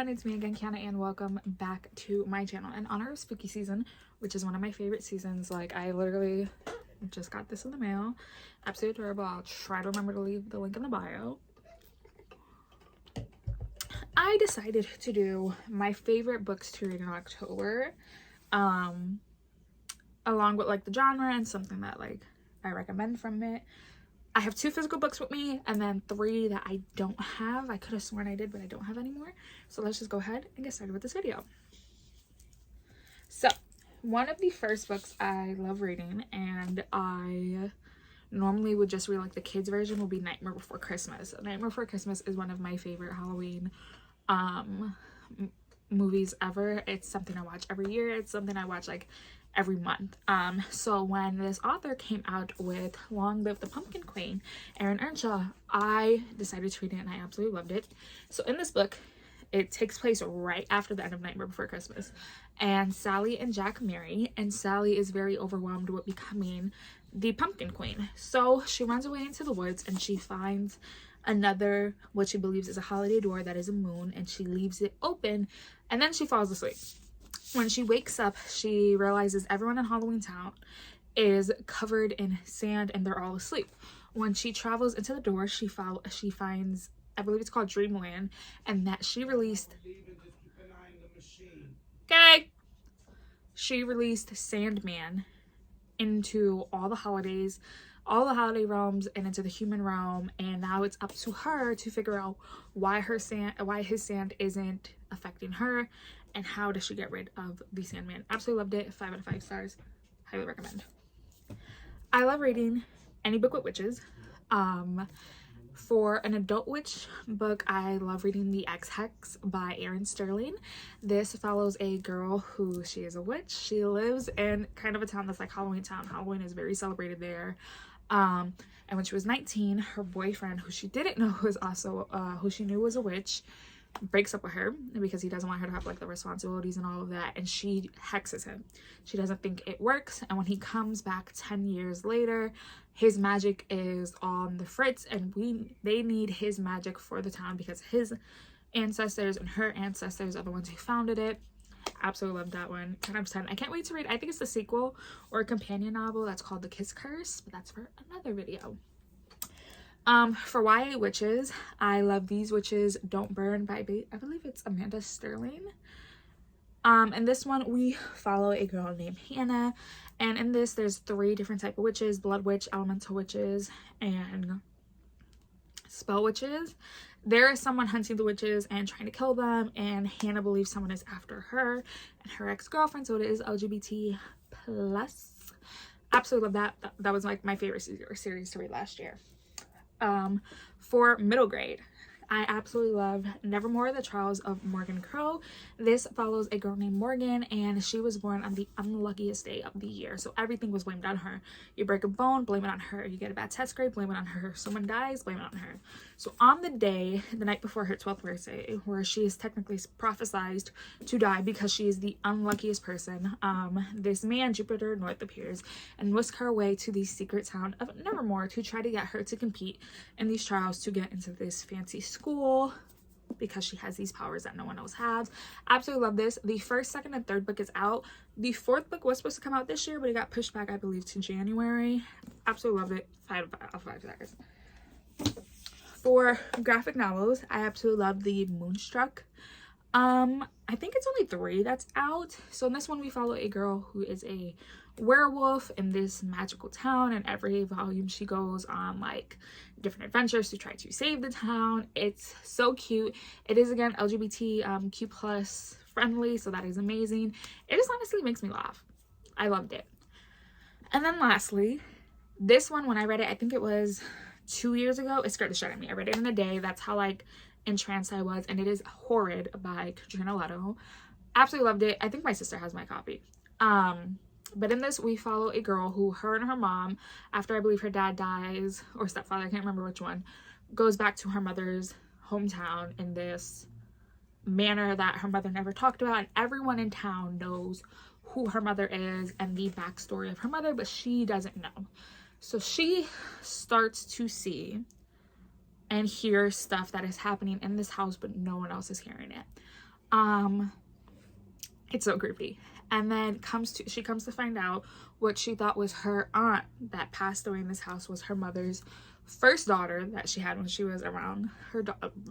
everyone, it's me again, Kiana, and welcome back to my channel. In honor of spooky season, which is one of my favorite seasons, like I literally just got this in the mail. Absolutely adorable. I'll try to remember to leave the link in the bio. I decided to do my favorite books to read in October, along with like the genre and something that like I recommend from it. I have 2 physical books with me and then 3 that I don't have. I could have sworn I did, but I don't have anymore. So let's just go ahead and get started with this video. So one of the first books I love reading, and I normally would just read like the kids version, will be Nightmare Before Christmas. Nightmare Before Christmas is one of my favorite Halloween movies ever. It's something I watch every year. It's something I watch like every month. So when this author came out with Long Live the Pumpkin Queen, Erin Earnshaw, I decided to read it and I absolutely loved it. So in this book, it takes place right after the end of Nightmare Before Christmas, and Sally and Jack marry, and Sally is very overwhelmed with becoming the Pumpkin Queen. So she runs away into the woods and she finds another, what she believes is a holiday door that is a moon, and she leaves it open, and then she falls asleep. When she wakes up, she realizes everyone in Halloween Town is covered in sand and they're all asleep. When she travels into the door, she finds, I believe it's called Dreamland, and that she released Sandman into all the holidays, all the holiday realms, and into the human realm, and now it's up to her to figure out why his sand isn't affecting her, and how does she get rid of the Sandman. Absolutely loved it. 5 out of 5 stars. Highly recommend. I love reading any book with witches. For an adult witch book, I love reading The Ex-Hex by Erin Sterling. This follows a girl who, she is a witch. She lives in kind of a town that's like Halloween Town. Halloween is very celebrated there. And when she was 19, her boyfriend, who she didn't know was also, who she knew was a witch, breaks up with her because he doesn't want her to have like the responsibilities and all of that, and she hexes him. She doesn't think it works, and when he comes back 10 years later, his magic is on the fritz, and they need his magic for the town because his ancestors and her ancestors are the ones who founded it. Absolutely love that one. 10 out of 10. I can't wait to read, I think it's the sequel or a companion novel that's called The Kiss Curse, but that's for another video. For YA witches, I love These Witches Don't Burn by, I believe it's Amanda Sterling. In this one, we follow a girl named Hannah, and in this, there's 3 different types of witches: blood witch, elemental witches, and spell witches. There is someone hunting the witches and trying to kill them, and Hannah believes someone is after her and her ex-girlfriend, so it is LGBT+. Absolutely love that. That was like my favorite series to read last year. For middle grade, I absolutely love Nevermore: The Trials of Morgan Crow. This follows a girl named Morgan, and she was born on the unluckiest day of the year, so everything was blamed on her. You break a bone, blame it on her. You get a bad test grade, blame it on her. Someone dies, blame it on her. So on the day, the night before her 12th birthday, where she is technically prophesized to die because she is the unluckiest person, this man, Jupiter North, appears and whisks her away to the secret town of Nevermore to try to get her to compete in these trials to get into this fancy school because she has these powers that no one else has. Absolutely love this. The 1st, 2nd, and 3rd book is out. The 4th book was supposed to come out this year, but it got pushed back, I believe, to January. Absolutely loved it. 5 out of 5 stars. For graphic novels, I absolutely love the Moonstruck. I think it's only 3 that's out. So in this one, we follow a girl who is a werewolf in this magical town, and every volume she goes on like different adventures to try to save the town. It's so cute. It is, again, LGBTQ plus friendly, so that is amazing. It just honestly makes me laugh. I loved it. And then lastly, this one, when I read it, I think it was 2 years ago, it scared the shit out of me. I read it in a day. That's how like entranced I was, and it is Horrid by Katrina Leto. Absolutely loved it. I think my sister has my copy. But in this, we follow a girl who, her and her mom, after I believe her dad dies, or stepfather, I can't remember which one, goes back to her mother's hometown in this manor that her mother never talked about, and everyone in town knows who her mother is and the backstory of her mother, but she doesn't know. So she starts to see and hear stuff that is happening in this house, but no one else is hearing it. It's so creepy. And then she comes to find out what she thought was her aunt that passed away in this house was her mother's first daughter that she had when she was around her,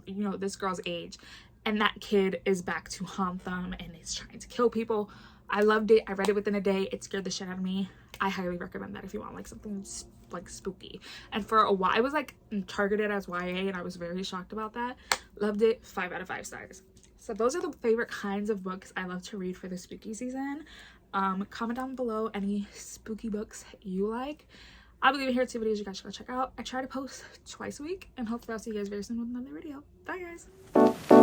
you know, this girl's age. And that kid is back to haunt them and is trying to kill people. I loved it. I read it within a day. It scared the shit out of me. I highly recommend that if you want like something like spooky. And for a while, I was like targeted as YA, and I was very shocked about that. Loved it. 5 out of 5 stars. So those are the favorite kinds of books I love to read for the spooky season. Comment down below any spooky books you like. I'll be leaving here 2 videos you guys should go check out. I try to post twice a week, and hopefully I'll see you guys very soon with another video. Bye guys.